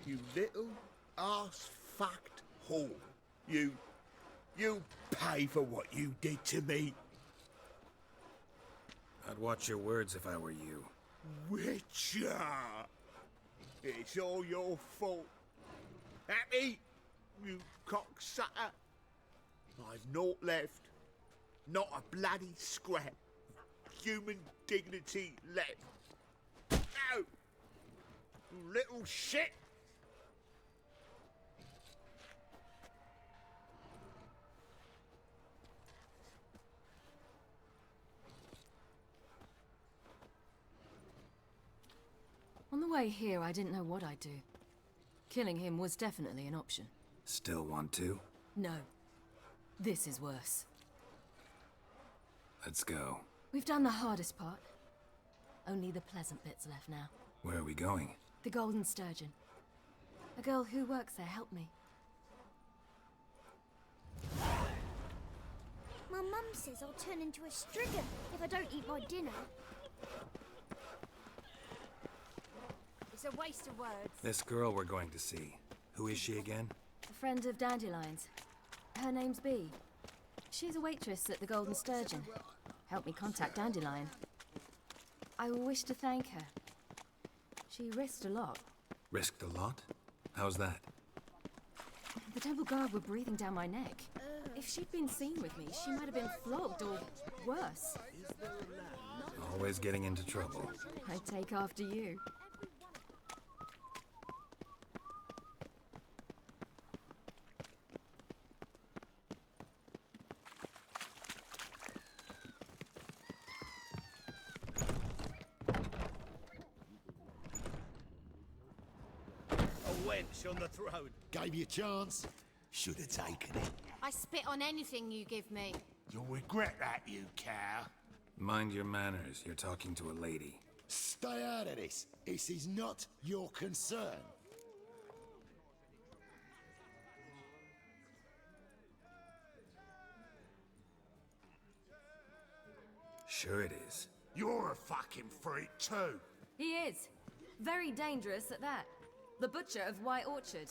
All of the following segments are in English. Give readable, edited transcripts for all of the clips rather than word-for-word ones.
You little ass-fucked whore. You pay for what you did to me. I'd watch your words if I were you. Witcher! It's all your fault. Happy, you cocksucker. I've naught left. Not a bloody scrap of human dignity left. No! You little shit! On the way here, I didn't know what I'd do. Killing him was definitely an option. Still want to? No. This is worse. Let's go. We've done the hardest part. Only the pleasant bits left now. Where are we going? The Golden Sturgeon. A girl who works there helped me. My mum says I'll turn into a strigan if I don't eat my dinner. It's a waste of words. This girl we're going to see. Who is she again? A friend of Dandelion's. Her name's Bee. She's a waitress at the Golden Sturgeon. Helped me contact Dandelion. I wish to thank her. She risked a lot. Risked a lot? How's that? The temple guard were breathing down my neck. If she'd been seen with me, she might have been flogged or worse. Always getting into trouble. I take after you. On the throne. Gave you a chance. Should have taken it. I spit on anything you give me. You'll regret that, you cow. Mind your manners. You're talking to a lady. Stay out of this. This is not your concern. Sure it is. You're a fucking freak too. He is. Very dangerous at that. The butcher of White Orchard.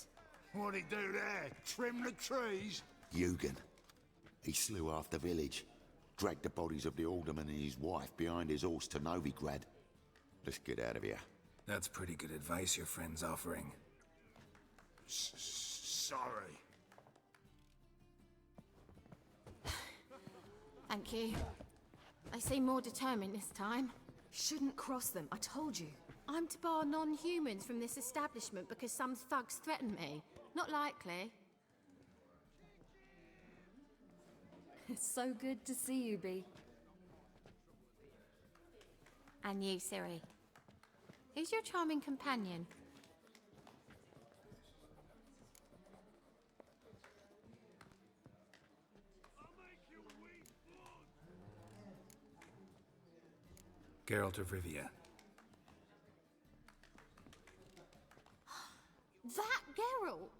What'd he do there? Trim the trees? Eugen. He slew half the village. Dragged the bodies of the alderman and his wife behind his horse to Novigrad. Let's get out of here. That's pretty good advice your friend's offering. Sorry. Thank you. They seem more determined this time. Shouldn't cross them, I told you. I'm to bar non-humans from this establishment because some thugs threaten me. Not likely. It's so good to see you, Bee. And you, Ciri. Who's your charming companion? Geralt of Rivia. That Geralt!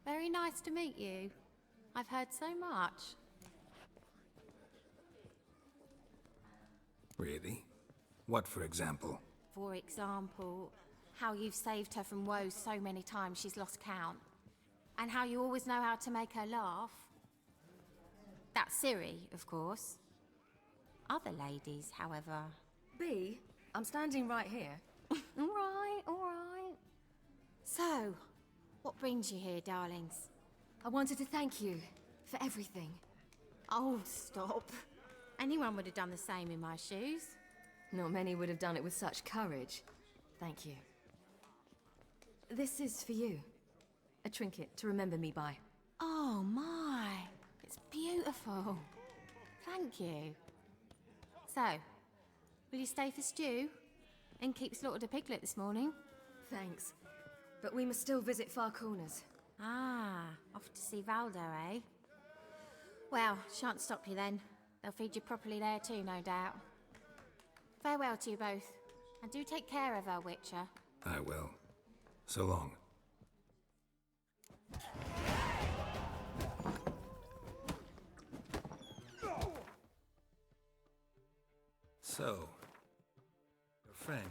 Very nice to meet you. I've heard so much. Really? What, for example? For example, how you've saved her from woes so many times she's lost count. And how you always know how to make her laugh. That's Ciri, of course. Other ladies, however... Bee, I'm standing right here. All right, all right. So, what brings you here, darlings? I wanted to thank you for everything. Oh, stop. Anyone would have done the same in my shoes. Not many would have done it with such courage. Thank you. This is for you. A trinket to remember me by. Oh, my. It's beautiful. Thank you. So, will you stay for stew? And keep slaughtered a piglet this morning? Thanks. But we must still visit Far Corners. Ah, off to see Valdo, eh? Well, shan't stop you then. They'll feed you properly there too, no doubt. Farewell to you both. And do take care of her, Witcher. I will. So long. So, your friend...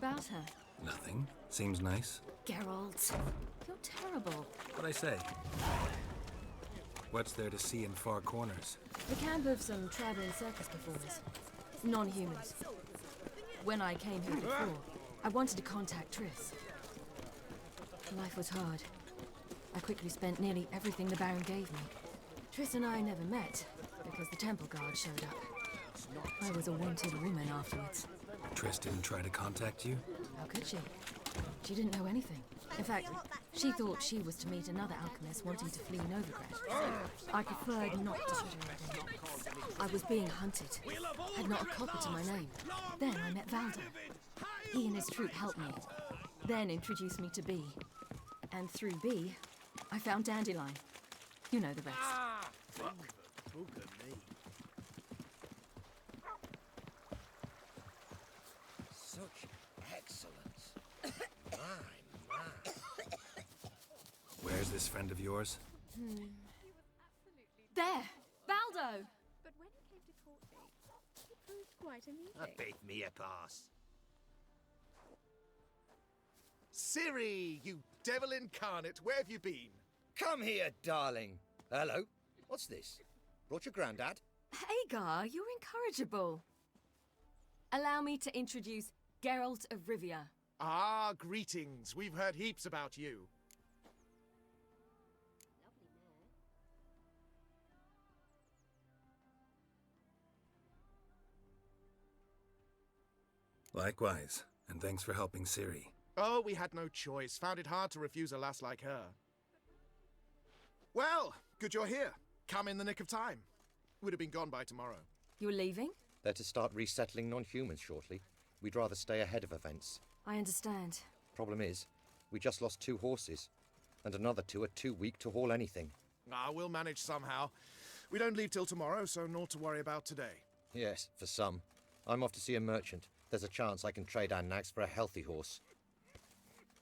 about her? Nothing. Seems nice. Geralt, you're terrible. What'd I say? What's there to see in far corners? The camp of some traveling circus performers. Non-humans. When I came here before, I wanted to contact Triss. Life was hard. I quickly spent nearly everything the Baron gave me. Triss and I never met, because the temple guard showed up. I was a wanted woman afterwards. Triss didn't try to contact you? How could she? She didn't know anything. In fact, she thought she was to meet another alchemist wanting to flee Novigrad. I preferred not to do it. I was being hunted. Had not a copper to my name. Then I met Valda. He and his troop helped me. Then introduced me to B. And through B, I found Dandelion. You know the rest. Such excellence. Where's this friend of yours? There! Valdo! But when he came to court me, he proved quite amusing. Bid me a pass. Siri, you devil incarnate, where have you been? Come here, darling. Hello. What's this? Brought your granddad? Hagar, you're incorrigible. Allow me to introduce Geralt of Rivia. Ah, greetings. We've heard heaps about you. Likewise, and thanks for helping Ciri. Oh, we had no choice. Found it hard to refuse a lass like her. Well, good you're here. Come in the nick of time. Would have been gone by tomorrow. You're leaving? They're to start resettling non-humans shortly. We'd rather stay ahead of events. I understand. Problem is, we just lost 2 horses, and another 2 are too weak to haul anything. Ah, we'll manage somehow. We don't leave till tomorrow, so naught to worry about today. Yes, for some. I'm off to see a merchant. There's a chance I can trade our nags for a healthy horse.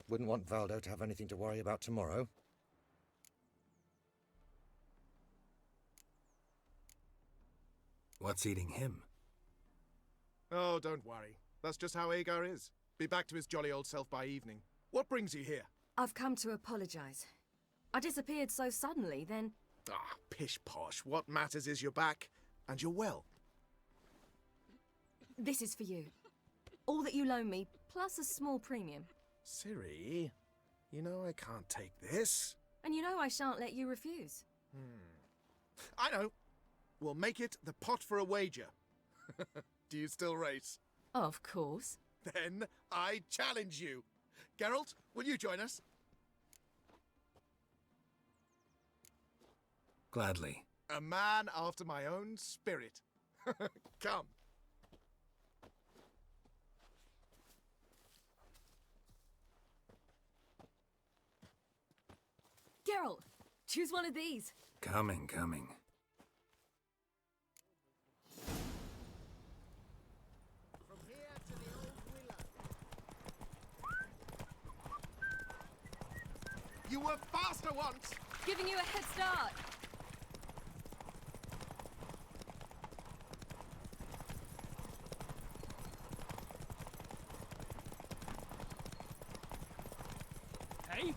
Wouldn't want Valdo to have anything to worry about tomorrow. What's eating him? Oh, don't worry. That's just how Agar is. Be back to his jolly old self by evening. What brings you here? I've come to apologize. I disappeared so suddenly, then... Ah, pish-posh. What matters is you're back, and you're well. This is for you. All that you loan me, plus a small premium. Ciri, you know I can't take this. And you know I shan't let you refuse. I know. We'll make it the pot for a wager. Do you still race? Of course. Then I challenge you. Geralt, will you join us? Gladly. A man after my own spirit. Come. Geralt, choose one of these. Coming, coming. You were faster once! Giving you a head start. Hey?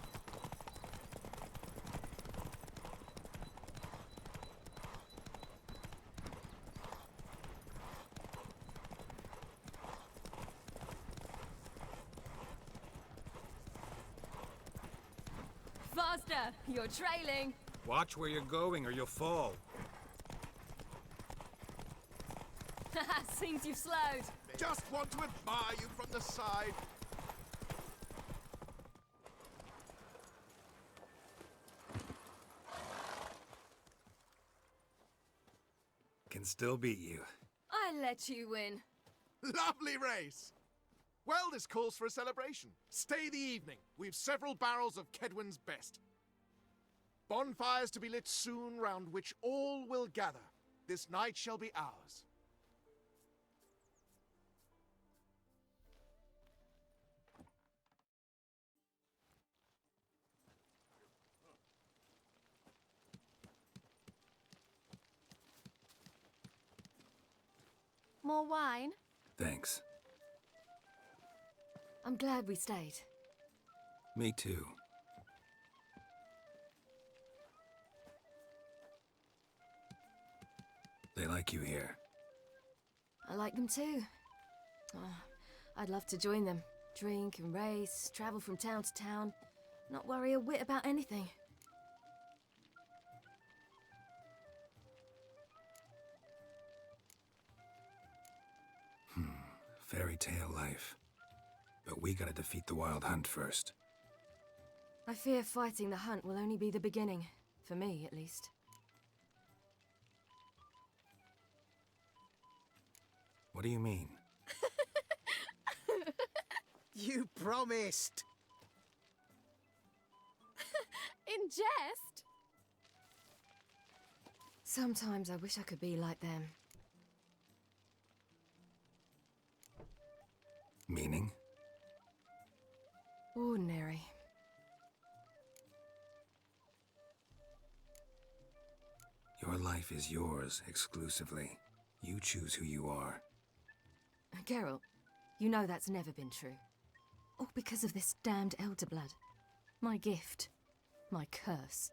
Faster! You're trailing. Watch where you're going or you'll fall. Seems you've slowed. Just want to admire you from the side. Can still beat you. I let you win. Lovely race! Well, this calls for a celebration. Stay the evening. We've several barrels of Kedwin's best. Bonfires to be lit soon, round which all will gather. This night shall be ours. More wine? Thanks. I'm glad we stayed. Me too. They like you here. I like them too. Oh, I'd love to join them. Drink and race, travel from town to town. Not worry a whit about anything. Fairy tale life. But we gotta defeat the Wild Hunt first. I fear fighting the hunt will only be the beginning. For me, at least. What do you mean? You promised! In jest? Sometimes I wish I could be like them. Meaning? Ordinary. Your life is yours exclusively. You choose who you are. Geralt, you know that's never been true. All because of this damned elder blood. My gift. My curse.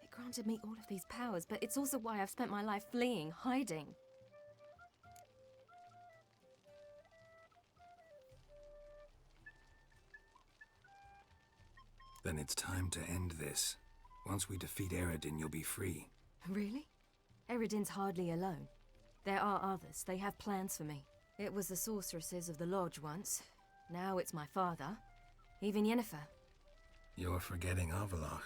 It granted me all of these powers, but it's also why I've spent my life fleeing, hiding. Then it's time to end this. Once we defeat Eredin, you'll be free. Really? Eredin's hardly alone. There are others. They have plans for me. It was the sorceresses of the Lodge once. Now it's my father. Even Yennefer. You're forgetting Avallac'h.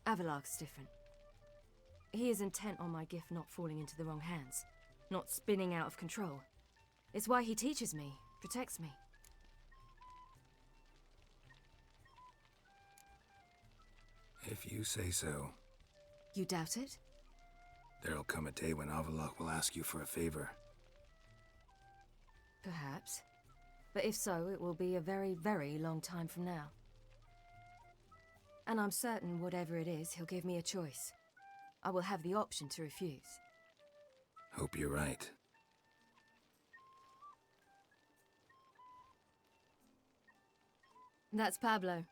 Avallac'h's different. He is intent on my gift not falling into the wrong hands. Not spinning out of control. It's why he teaches me, protects me. If you say so. You doubt it? There'll come a day when Avallac'h will ask you for a favor. Perhaps. But if so, it will be a very, very long time from now. And I'm certain whatever it is, he'll give me a choice. I will have the option to refuse. Hope you're right. That's Pablo.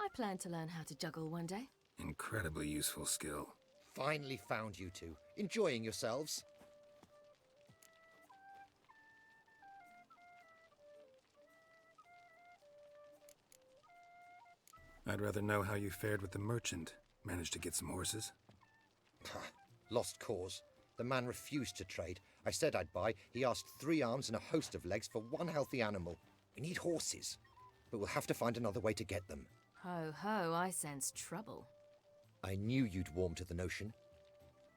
I plan to learn how to juggle one day. Incredibly useful skill. Finally found you two. Enjoying yourselves? I'd rather know how you fared with the merchant. Managed to get some horses? Lost cause. The man refused to trade. I said I'd buy. He asked 3 arms and a host of legs for 1 healthy animal. We need horses. But we'll have to find another way to get them. Ho ho, I sense trouble. I knew you'd warm to the notion.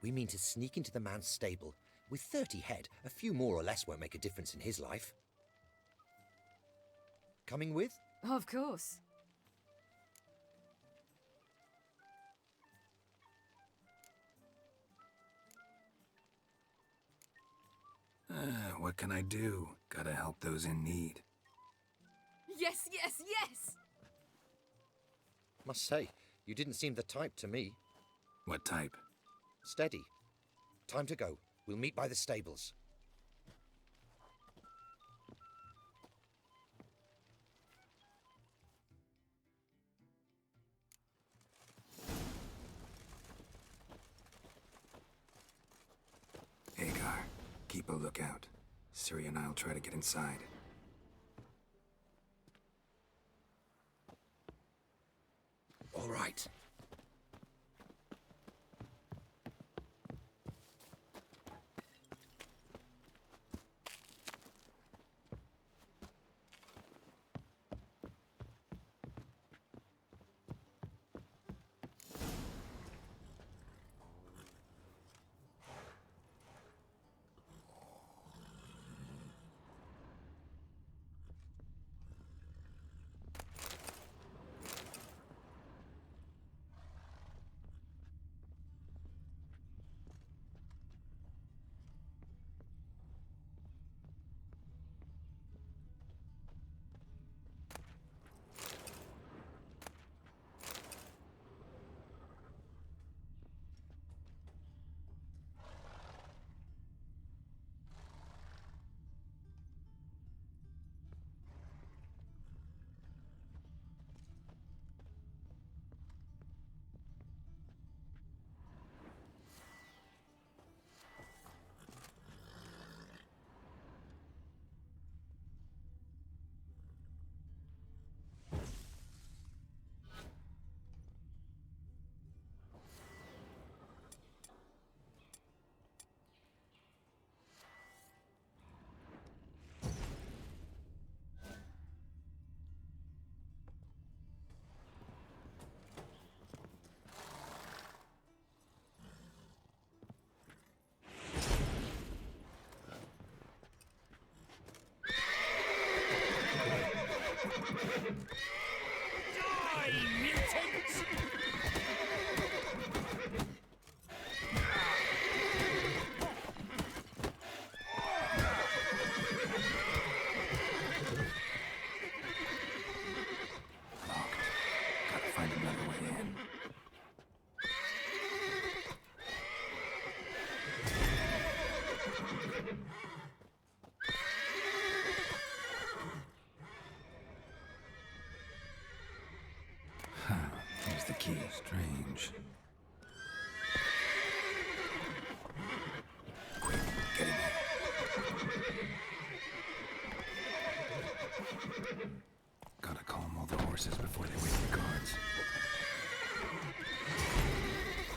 We mean to sneak into the man's stable. With 30 head, a few more or less won't make a difference in his life. Coming with? Of course. What can I do? Gotta help those in need. Yes, yes, yes! Must say, you didn't seem the type to me. What type? Steady. Time to go. We'll meet by the stables. Hagar, keep a lookout. Ciri and I'll try to get inside. All right.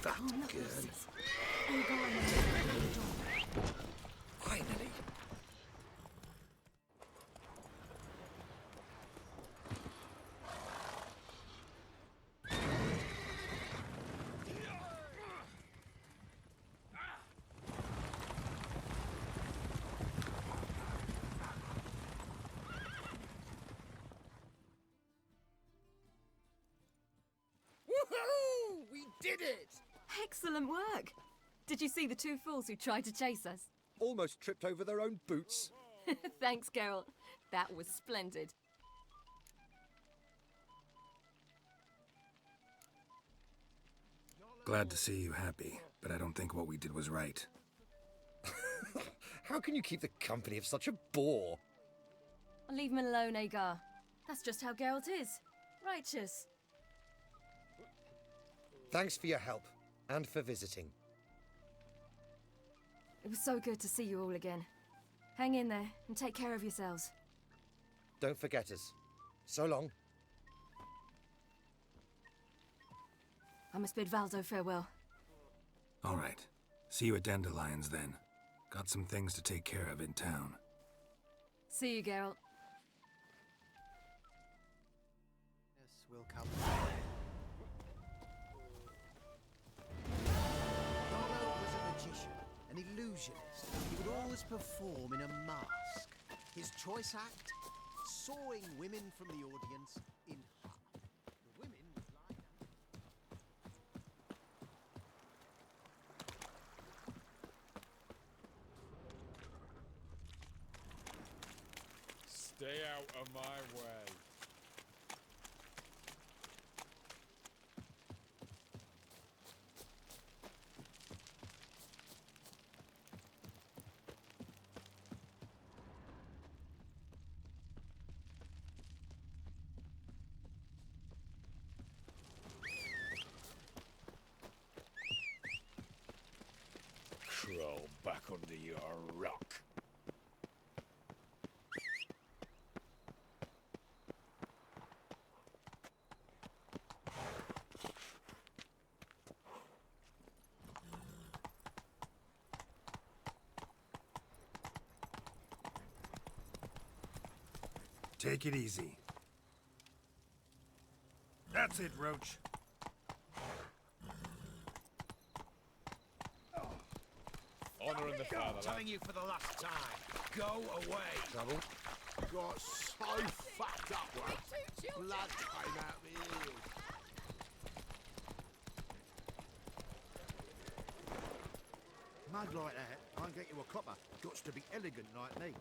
That girl. Finally. Woohoo! We did it! Excellent work! Did you see the two fools who tried to chase us? Almost tripped over their own boots. Thanks, Geralt. That was splendid. Glad to see you happy, but I don't think what we did was right. How can you keep the company of such a bore? Leave him alone, Agar. That's just how Geralt is. Righteous. Thanks for your help, and for visiting. It was so good to see you all again. Hang in there, and take care of yourselves. Don't forget us. So long. I must bid Valdo farewell. All right. See you at Dandelions then. Got some things to take care of in town. See you, Geralt. Yes, we'll come. Rollo was a magician, an illusionist. He would always perform in a mask. His choice act? Sawing women from the audience in half. The women would lie down. Stay out of my way. Crawl back under your rock. Take it easy. That's it, Roach. Honor in the fatherland. Telling you for the last time. Go away. Trouble? Got so fucked up once. Blood came out my ears. Mud like that, I can get you a copper. Got to be elegant like me.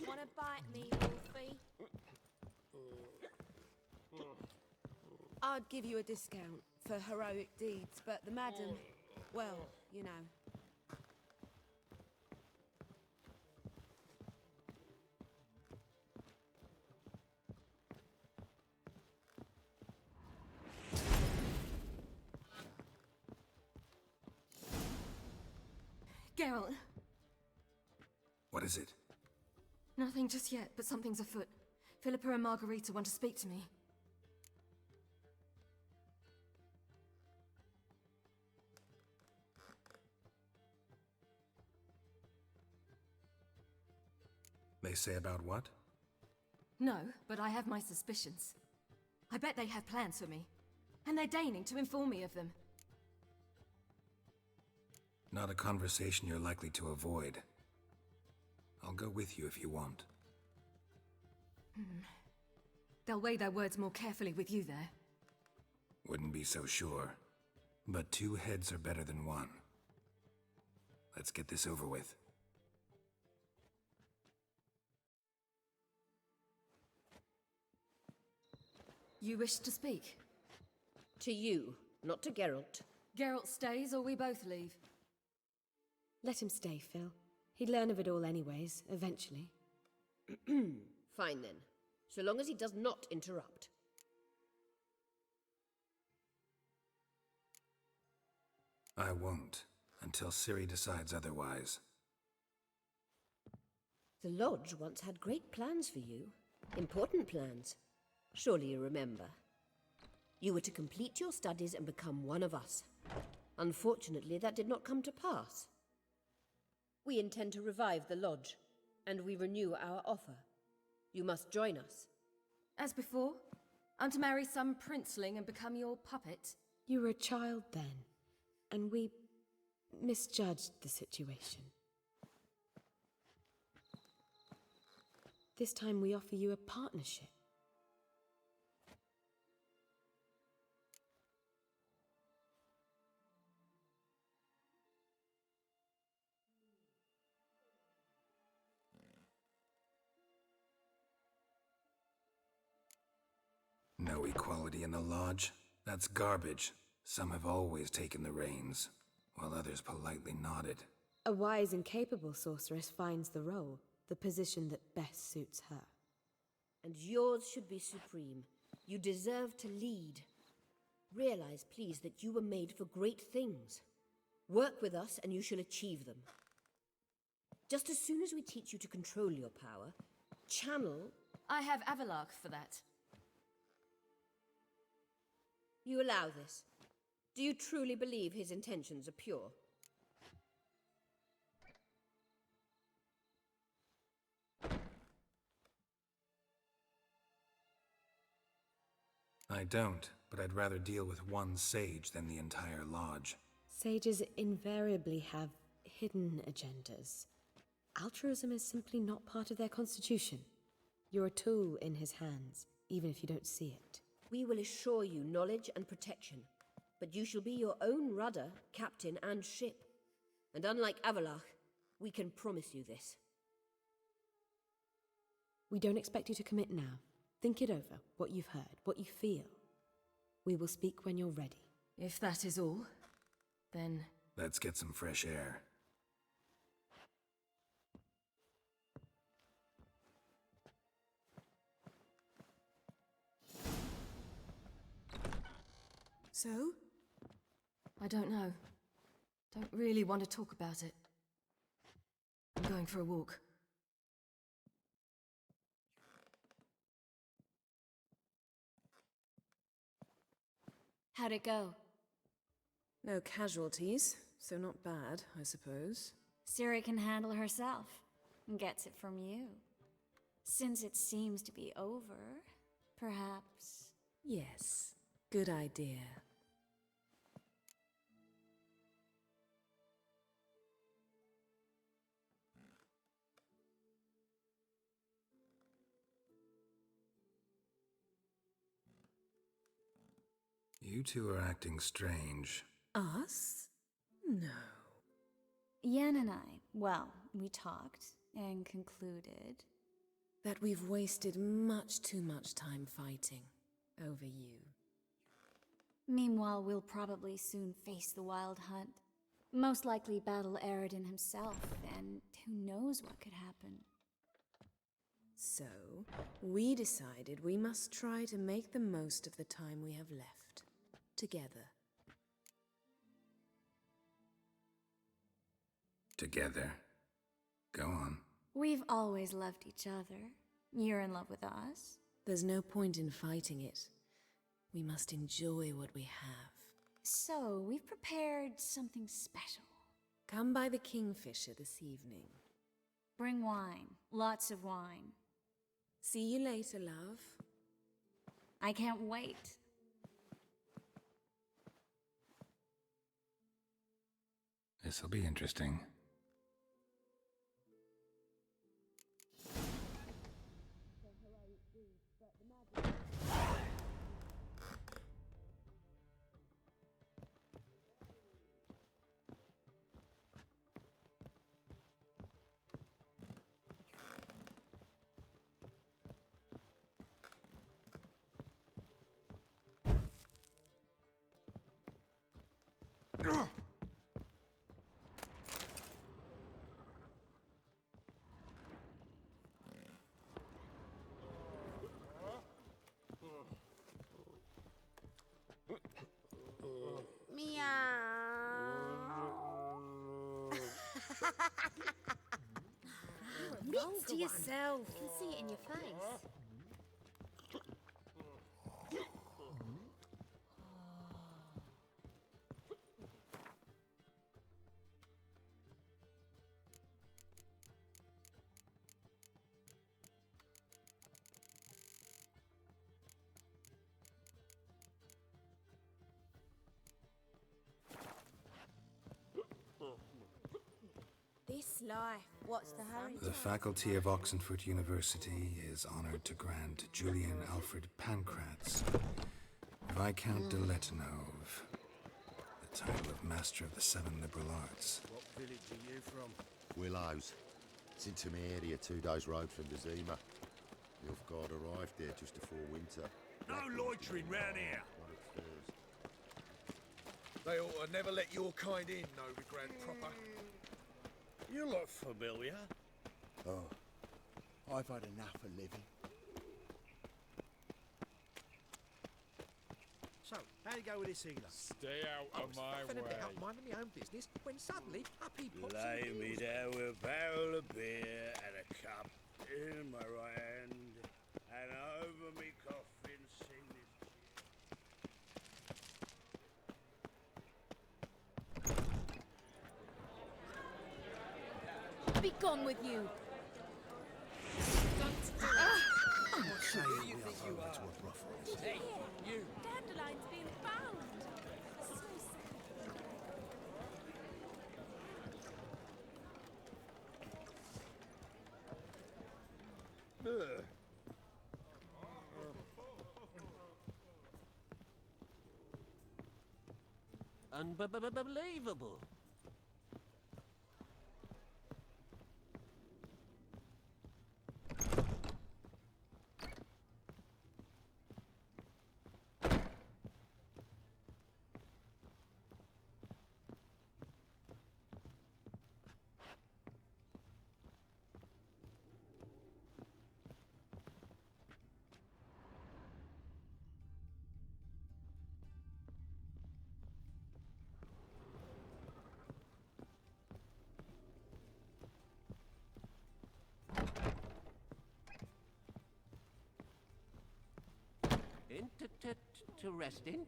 Wanna bite me, Wolfie? I'd give you a discount for heroic deeds, but the madam, well, you know. Geralt! What is it? Nothing just yet, but something's afoot. Philippa and Margarita want to speak to me. They say about what? No, but I have my suspicions. I bet they have plans for me. And they're deigning to inform me of them. Not a conversation you're likely to avoid. I'll go with you if you want. They'll weigh their words more carefully with you there. Wouldn't be so sure. But two heads are better than one. Let's get this over with. You wish to speak? To you, not to Geralt. Geralt stays or we both leave? Let him stay, Phil. He'd learn of it all anyways, eventually. Fine then, so long as he does not interrupt. I won't, until Ciri decides otherwise. The Lodge once had great plans for you. Important plans. Surely you remember. You were to complete your studies and become one of us. Unfortunately, that did not come to pass. We intend to revive the Lodge, and we renew our offer. You must join us. As before? I'm to marry some princeling and become your puppet? You were a child then, and we misjudged the situation. This time we offer you a partnership. No equality in the Lodge? That's garbage. Some have always taken the reins, while others politely nodded. A wise and capable sorceress finds the role, the position that best suits her. And yours should be supreme. You deserve to lead. Realize, please, that you were made for great things. Work with us and you shall achieve them. Just as soon as we teach you to control your power, channel... I have Avalark for that. You allow this? Do you truly believe his intentions are pure? I don't, but I'd rather deal with one sage than the entire Lodge. Sages invariably have hidden agendas. Altruism is simply not part of their constitution. You're a tool in his hands, even if you don't see it. We will assure you knowledge and protection, but you shall be your own rudder, captain, and ship. And unlike Avalark, we can promise you this. We don't expect you to commit now. Think it over, what you've heard, what you feel. We will speak when you're ready. If that is all, then... Let's get some fresh air. So? I don't know. Don't really want to talk about it. I'm going for a walk. How'd it go? No casualties, so not bad, I suppose. Ciri can handle herself and gets it from you. Since it seems to be over, perhaps... Yes, good idea. You two are acting strange. Us? No. Yen and I, well, we talked and concluded that we've wasted much too much time fighting over you. Meanwhile, we'll probably soon face the Wild Hunt. Most likely battle Aridin himself, and who knows what could happen. So, we decided we must try to make the most of the time we have left. Together. Together? Go on. We've always loved each other. You're in love with us. There's no point in fighting it. We must enjoy what we have. So, we've prepared something special. Come by the Kingfisher this evening. Bring wine. Lots of wine. See you later, love. I can't wait. This'll be interesting. Admit to yourself. I can see it in your face. This life, what's the hurry? The faculty of Oxenford University is honored to grant Julian Alfred Pancratz, Viscount de Letonov, the title of Master of the Seven Liberal Arts. What village are you from? Willows. It's into my area, 2 days' road from the Zima. The off-guard arrived there just before winter. No loitering round here. One upstairs. They ought to never let your kind in, Novigrad proper. You look familiar. Oh, I've had enough of living. So, how'd it go with this healer? Stay out of my I was way. about minding my own business when suddenly up he pops Lay in the me hills. down with a barrel of beer and a cup in my right hand, and over me coffin sing this. Be gone with you! Hey, you! Dandelion's being found. So sad. Unbelievable. Interesting.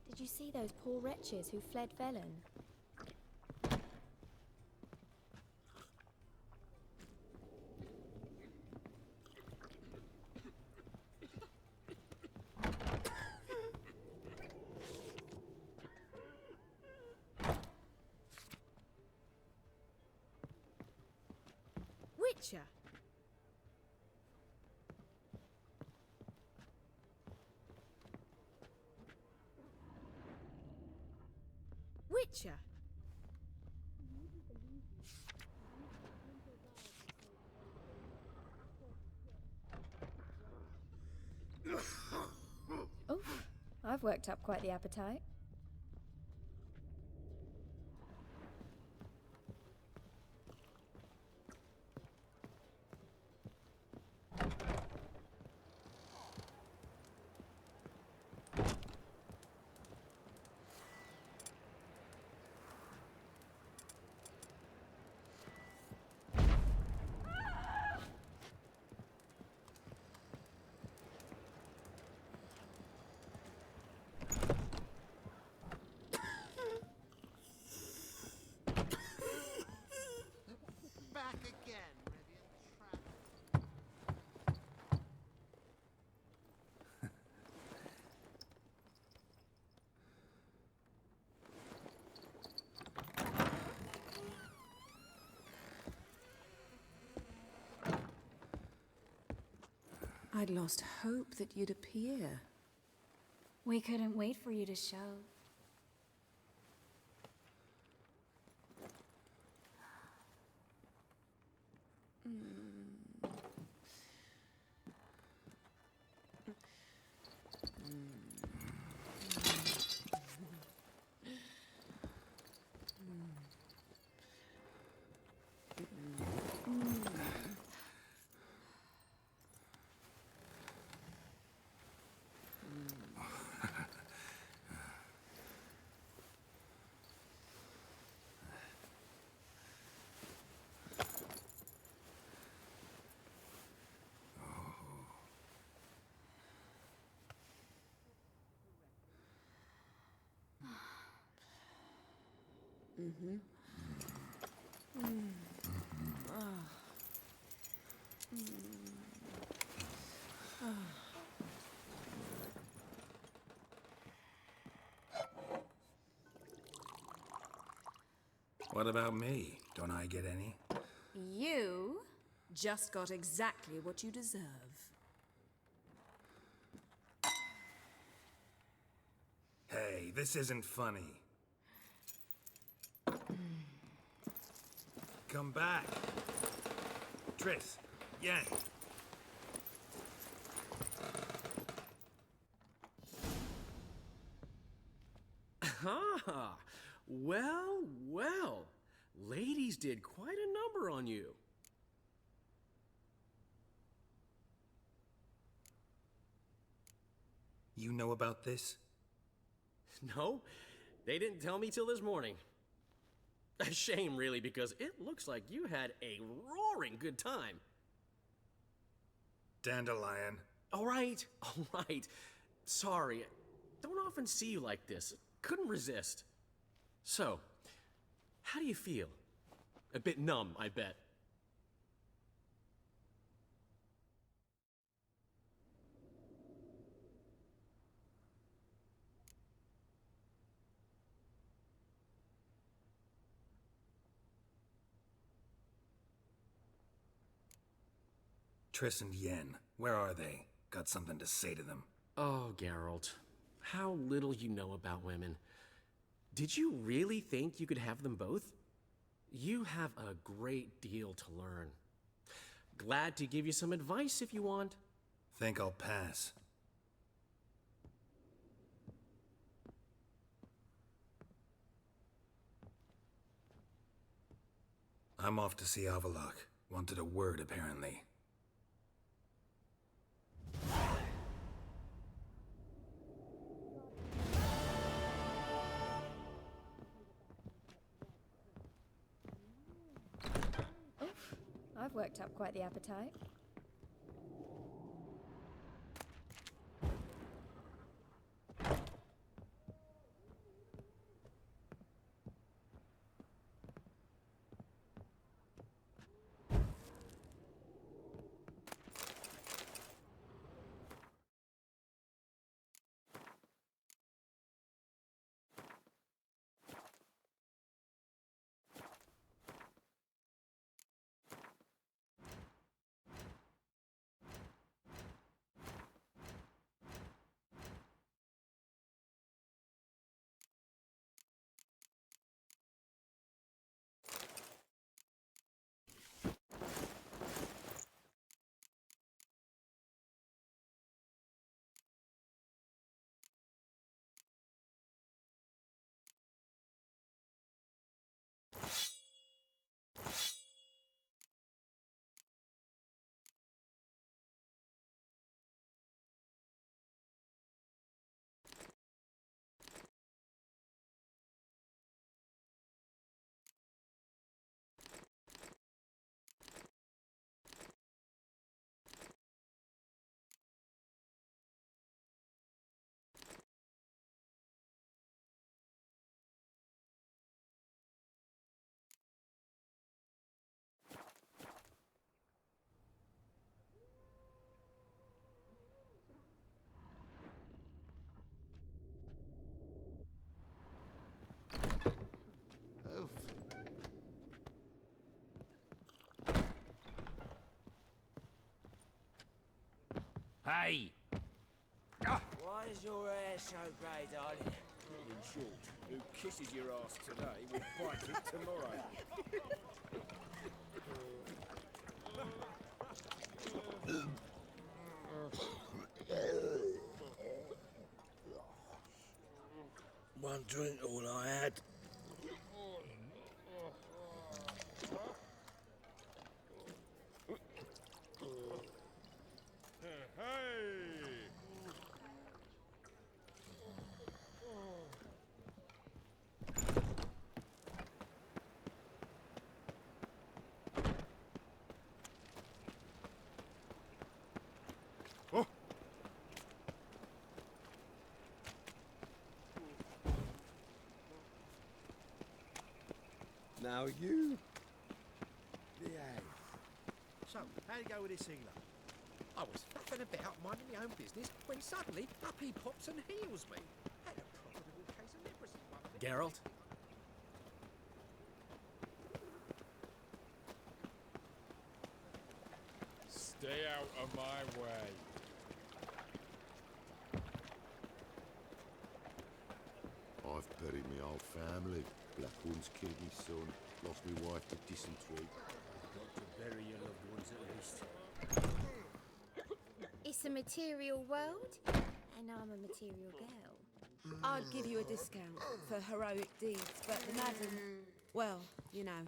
Did you see those poor wretches who fled Velen? Witcher. Witcher. Oh, I've worked up quite the appetite. Back again, ready and trapped. I'd lost hope that you'd appear. We couldn't wait for you to show. Mm-hmm. What about me? Don't I get any? You just got exactly what you deserve. Hey, this isn't funny. Come back. Triss, Yen. Ah, well, well. Ladies did quite a number on you. You know about this? No, they didn't tell me till this morning. A shame, really, because it looks like you had a roaring good time. Dandelion. All right. Sorry, don't often see you like this. Couldn't resist. So, how do you feel? A bit numb, I bet. Triss and Yen, where are they? Got something to say to them. Oh, Geralt, how little you know about women. Did you really think you could have them both? You have a great deal to learn. Glad to give you some advice if you want. Think I'll pass. I'm off to see Avalok. Wanted a word, apparently. Oof, I've worked up quite the appetite. Hey! Why is your hair so grey, darling? In short, who kisses your ass today will bite it tomorrow. One drink all I had. Now you behave. So, how'd it go with this healer? I was faffing about minding my own business when suddenly up he pops and heals me. Had a profitable case of leprosy one of it. Geralt? Stay out of my way. I've buried my whole family. Black one's killed my son, lost my wife to dysentery. Got to bury your loved ones at least. It's a material world, and I'm a material girl. I'd give you a discount for heroic deeds, but the madam, well, you know.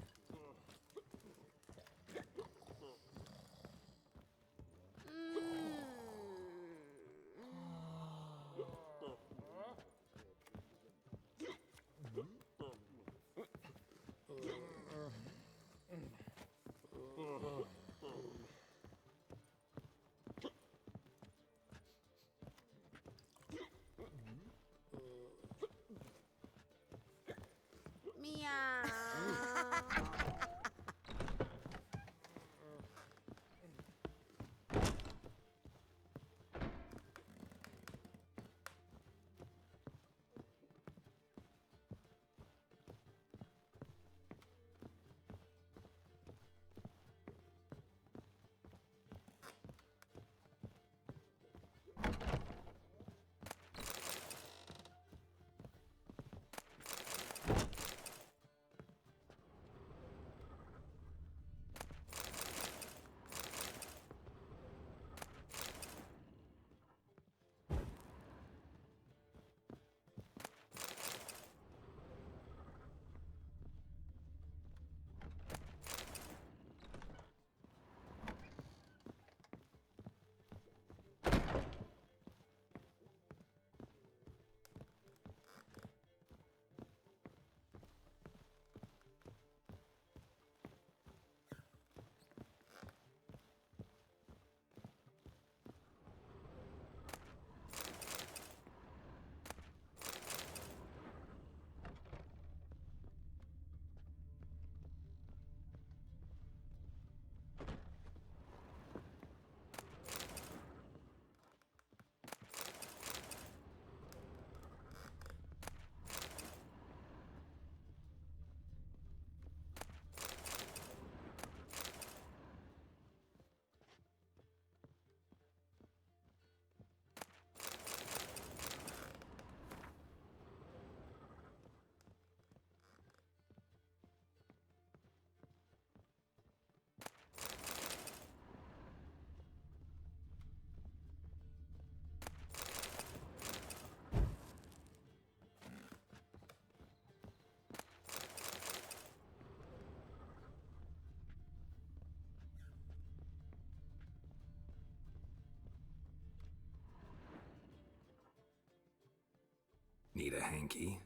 Need a hanky?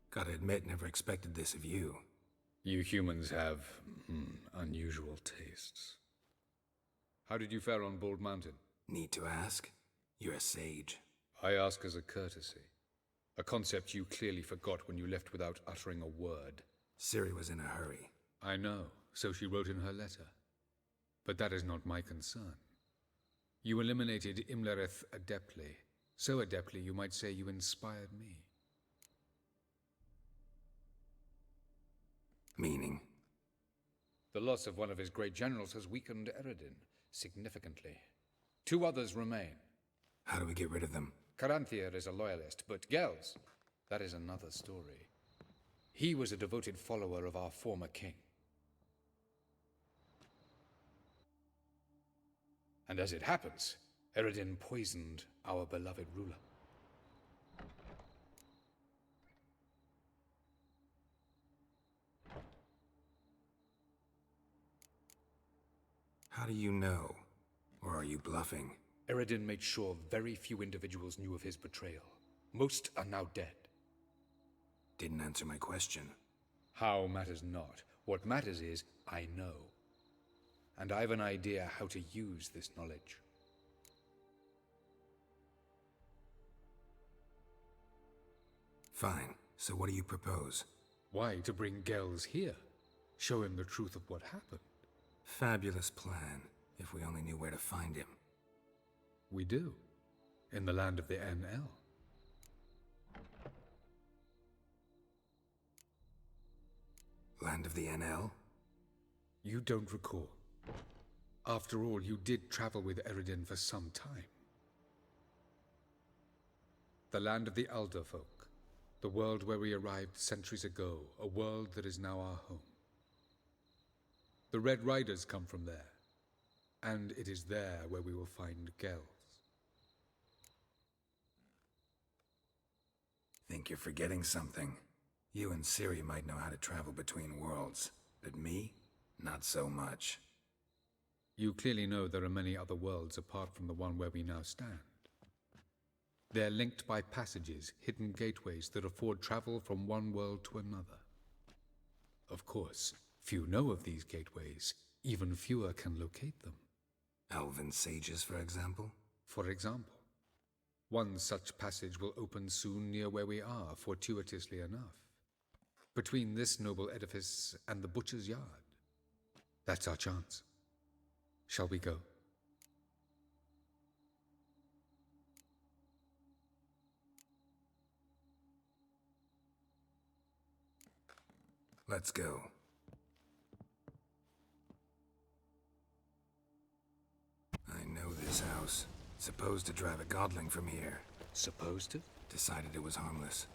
Gotta admit, never expected this of you. You humans have unusual tastes. How did you fare on Bald Mountain? Need to ask? You're a sage. I ask as a courtesy. A concept you clearly forgot when you left without uttering a word. Ciri was in a hurry. I know, so she wrote in her letter. But that is not my concern. You eliminated Imlerith adeptly. So adeptly, you might say you inspired me. Meaning? The loss of one of his great generals has weakened Eredin significantly. 2 others remain. How do we get rid of them? Caranthir is a loyalist, but Gels, that is another story. He was a devoted follower of our former king. And as it happens, Eredin poisoned our beloved ruler. How do you know? Or are you bluffing? Eredin made sure very few individuals knew of his betrayal. Most are now dead. Didn't answer my question. How matters not. What matters is, I know. And I've an idea how to use this knowledge. Fine. So what do you propose? Why to bring Gels here? Show him the truth of what happened. Fabulous plan, if we only knew where to find him. We do. In the land of the NL. Land of the NL? You don't recall. After all, you did travel with Eridin for some time. The land of the Alderfolk. The world where we arrived centuries ago. A world that is now our home. The Red Riders come from there. And it is there where we will find Gels. Think you're forgetting something. You and Ciri might know how to travel between worlds, but me? Not so much. You clearly know there are many other worlds apart from the one where we now stand. They're linked by passages, hidden gateways that afford travel from one world to another. Of course, few know of these gateways. Even fewer can locate them. Elven sages, for example? For example. One such passage will open soon near where we are, fortuitously enough. Between this noble edifice and the butcher's yard. That's our chance. Shall we go? Let's go. I know this house. Supposed to drive a godling from here. Supposed to? Decided it was harmless.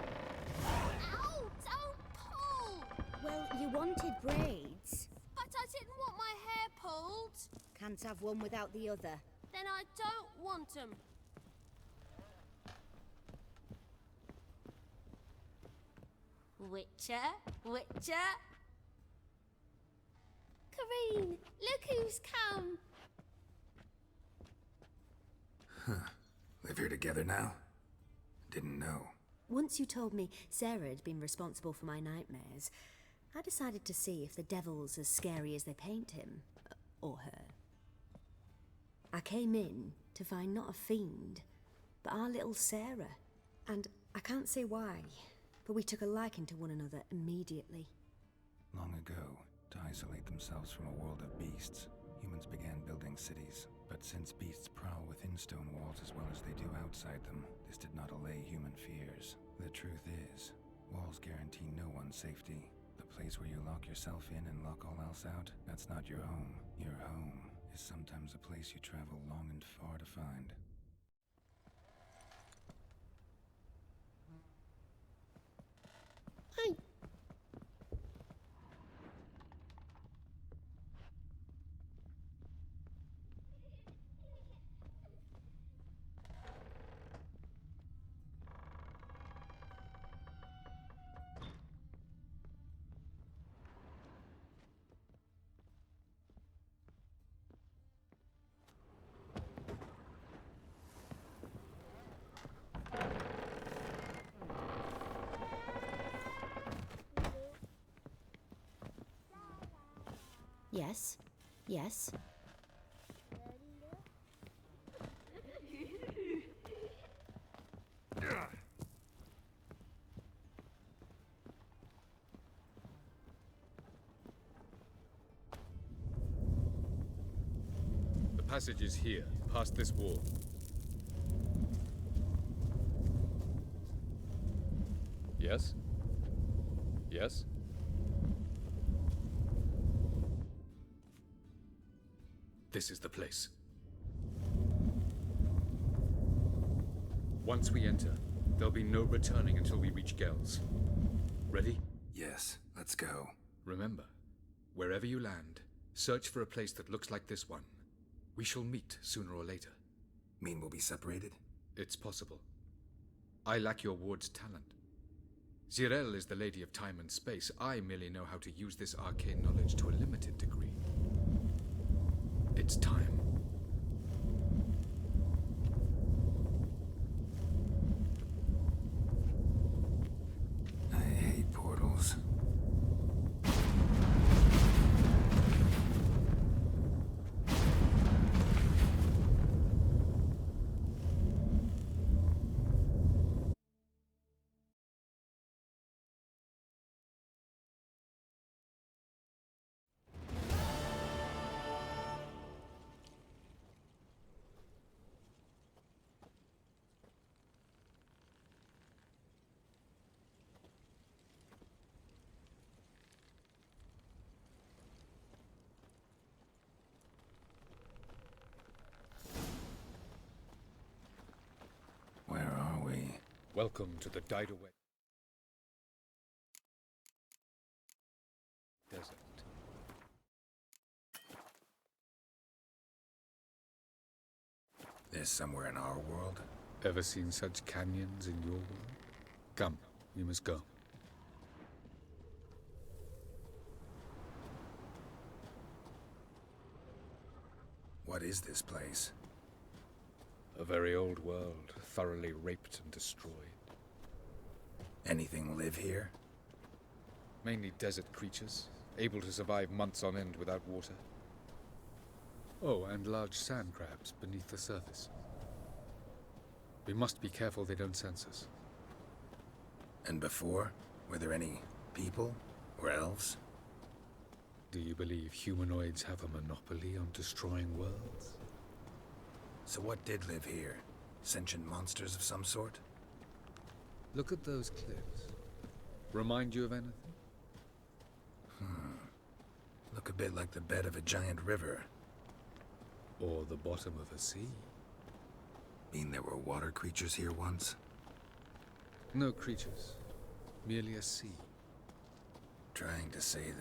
Ow! Don't pull! Well, you wanted braids. But I didn't want my hair pulled. Can't have one without the other. Then I don't want them. Witcher? Witcher? Kareen, look who's come. Huh. Live here together now? Didn't know. Once you told me Sarah had been responsible for my nightmares, I decided to see if the devil's as scary as they paint him. Or her. I came in to find not a fiend, but our little Sarah. And I can't say why, but we took a liking to one another immediately. Long ago, to isolate themselves from a world of beasts, humans began building cities. But since beasts prowl within stone walls as well as they do outside them, this did not allay human fears. The truth is, walls guarantee no one's safety. The place where you lock yourself in and lock all else out, that's not your home. Your home is sometimes a place you travel long and far to find. Hey. Yes. Yes. The passage is here, past this wall. Yes? Yes? This is the place. Once we enter, there'll be no returning until we reach Gels. Ready? Yes, let's go. Remember, wherever you land, search for a place that looks like this one. We shall meet sooner or later. Mean we'll be separated? It's possible. I lack your ward's talent. Zirel is the lady of time and space. I merely know how to use this arcane knowledge to a limited degree. It's time. I hate portals. Welcome to the died-away desert. This somewhere in our world? Ever seen such canyons in your world? Come, we must go. What is this place? A very old world, thoroughly raped and destroyed. Anything live here? Mainly desert creatures, able to survive months on end without water. Oh, and large sand crabs beneath the surface. We must be careful they don't sense us. And before? Were there any people? Or elves? Do you believe humanoids have a monopoly on destroying worlds? So what did live here? Sentient monsters of some sort? Look at those cliffs. Remind you of anything? Look a bit like the bed of a giant river. Or the bottom of a sea. Mean there were water creatures here once? No creatures. Merely a sea. Trying to say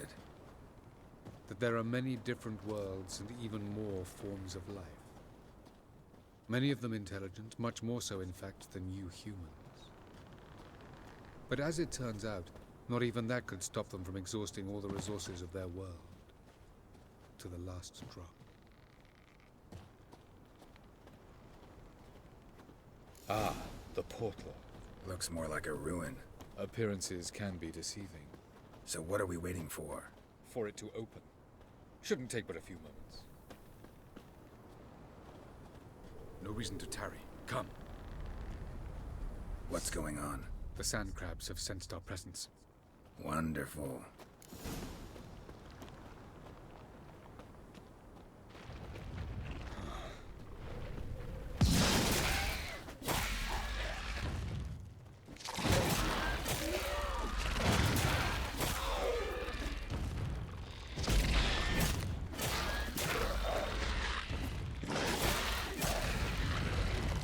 that there are many different worlds and even more forms of life. Many of them intelligent, much more so in fact than you humans. But as it turns out, not even that could stop them from exhausting all the resources of their world. To the last drop. Ah, the portal. Looks more like a ruin. Appearances can be deceiving. So what are we waiting for? For it to open. Shouldn't take but a few moments. No reason to tarry. Come. What's going on? The sand crabs have sensed our presence. Wonderful.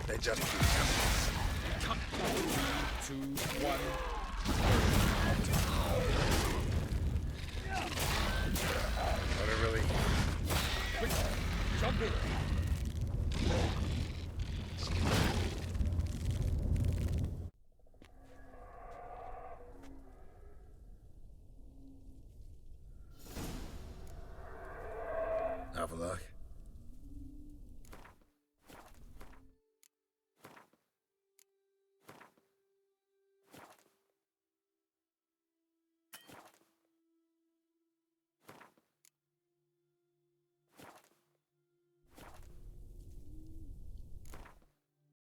They just keep coming. 3, 2, 1. What a really... Quick! Jump in! Have a look.